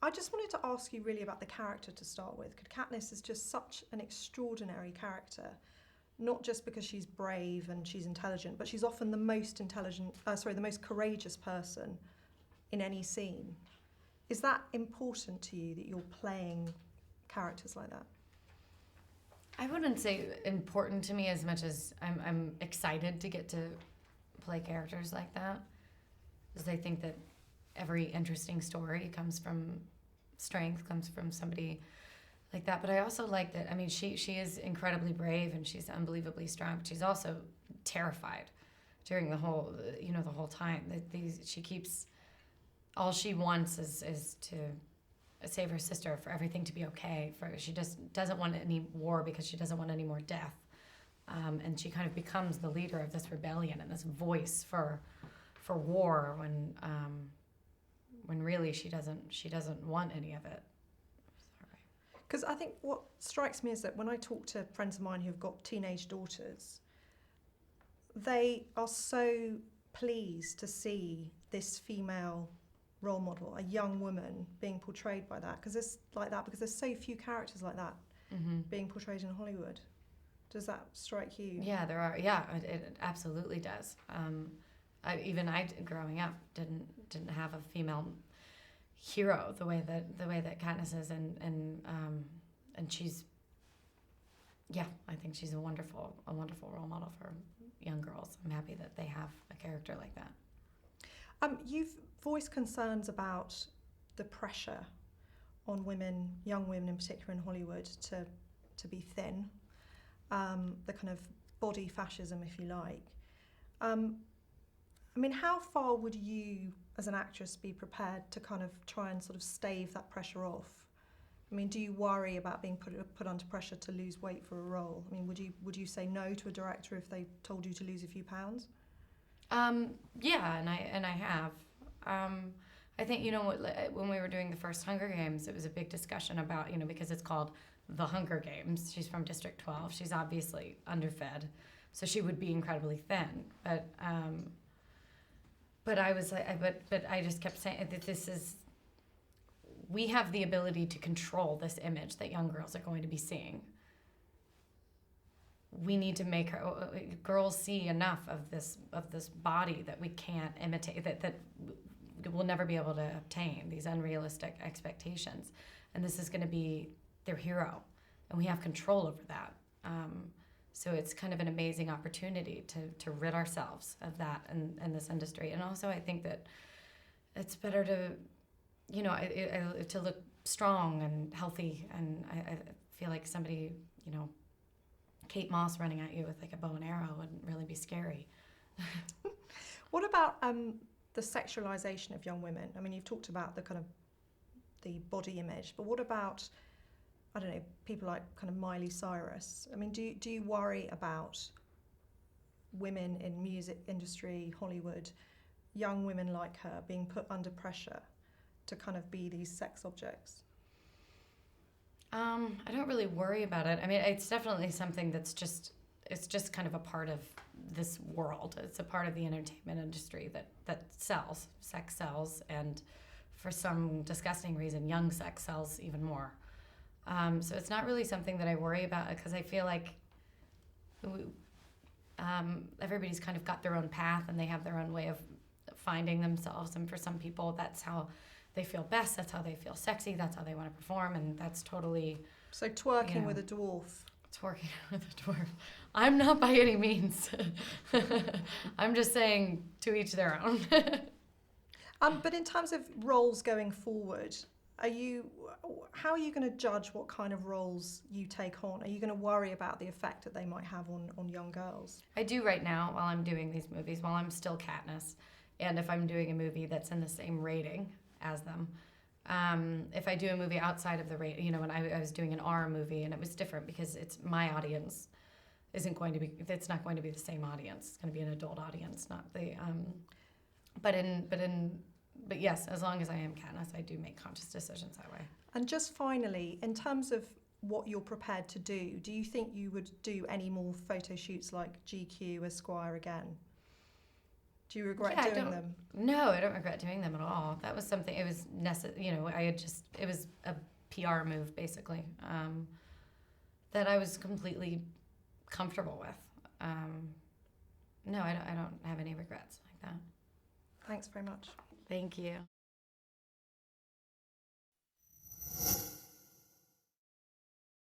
I just wanted to ask you really about the character to start with. Katniss is just such an extraordinary character, not just because she's brave and she's intelligent, but she's often the most the most courageous person in any scene. Is that important to you, that you're playing characters like that? I wouldn't say important to me as much as I'm excited to get to play characters like that, because I think that every interesting story comes from strength, comes from somebody like that. But I also like that, I mean, she is incredibly brave and she's unbelievably strong, but she's also terrified during the whole time. She keeps, all she wants is to save her sister, for everything to be okay. She just doesn't want any war because she doesn't want any more death. And she kind of becomes the leader of this rebellion and this voice for war when really she doesn't want any of it. Because I think what strikes me is that when I talk to friends of mine who've got teenage daughters, they are so pleased to see this female role model, a young woman, being portrayed by that, because there's so few characters like that being portrayed in Hollywood. Does that strike you? Yeah, there are. Yeah, it absolutely does. I growing up didn't have a female hero the way that Katniss is, and she's, yeah, I think she's a wonderful role model for young girls. I'm happy that they have a character like that. You've voiced concerns about the pressure on women, young women in particular in Hollywood, to be thin, the kind of body fascism, if you like. I mean, how far would you, as an actress, be prepared to kind of try and sort of stave that pressure off? I mean, do you worry about being put under pressure to lose weight for a role? I mean, would you say no to a director if they told you to lose a few pounds? Yeah, and I have. I think, when we were doing the first Hunger Games, it was a big discussion about, because it's called The Hunger Games. She's from District 12. She's obviously underfed, so she would be incredibly thin. But I was like, but I just kept saying that we have the ability to control this image that young girls are going to be seeing. We need to make girls see enough of this body that we can't imitate, that we'll never be able to obtain, these unrealistic expectations. And this is going to be their hero, and we have control over that. So it's kind of an amazing opportunity to rid ourselves of that in this industry. And also I think that it's better to look strong and healthy. And I feel like somebody, Kate Moss running at you with like a bow and arrow wouldn't really be scary. What about the sexualization of young women? I mean, you've talked about the kind of the body image, but what about, I don't know, people like kind of Miley Cyrus? I mean, do you worry about women in music industry, Hollywood, young women like her being put under pressure to kind of be these sex objects? I don't really worry about it. I mean, it's definitely something it's just kind of a part of this world. It's a part of the entertainment industry that sells. Sex sells, and for some disgusting reason, young sex sells even more. So it's not really something that I worry about, because I feel like everybody's kind of got their own path and they have their own way of finding themselves. And for some people, that's how they feel best. That's how they feel sexy. That's how they want to perform. And that's totally... So twerking with a dwarf. Twerking with a dwarf. I'm not by any means. I'm just saying to each their own. But in terms of roles going forward, how are you going to judge what kind of roles you take on? Are you going to worry about the effect that they might have on young girls? I do right now while I'm doing these movies, while I'm still Katniss, and if I'm doing a movie that's in the same rating as them. If I do a movie outside of the rating, when I was doing an R movie, and it was different because it's my audience it's not going to be the same audience. It's going to be an adult audience, not the, but yes, as long as I am Katniss, I do make conscious decisions that way. And just finally, in terms of what you're prepared to do you think you would do any more photo shoots like GQ, Esquire again? Do you regret Yeah, doing them? No, I don't regret doing them at all. That was something, it was necessary, it was a PR move, basically, that I was completely comfortable with. No, I don't have any regrets like that. Thanks very much. Thank you.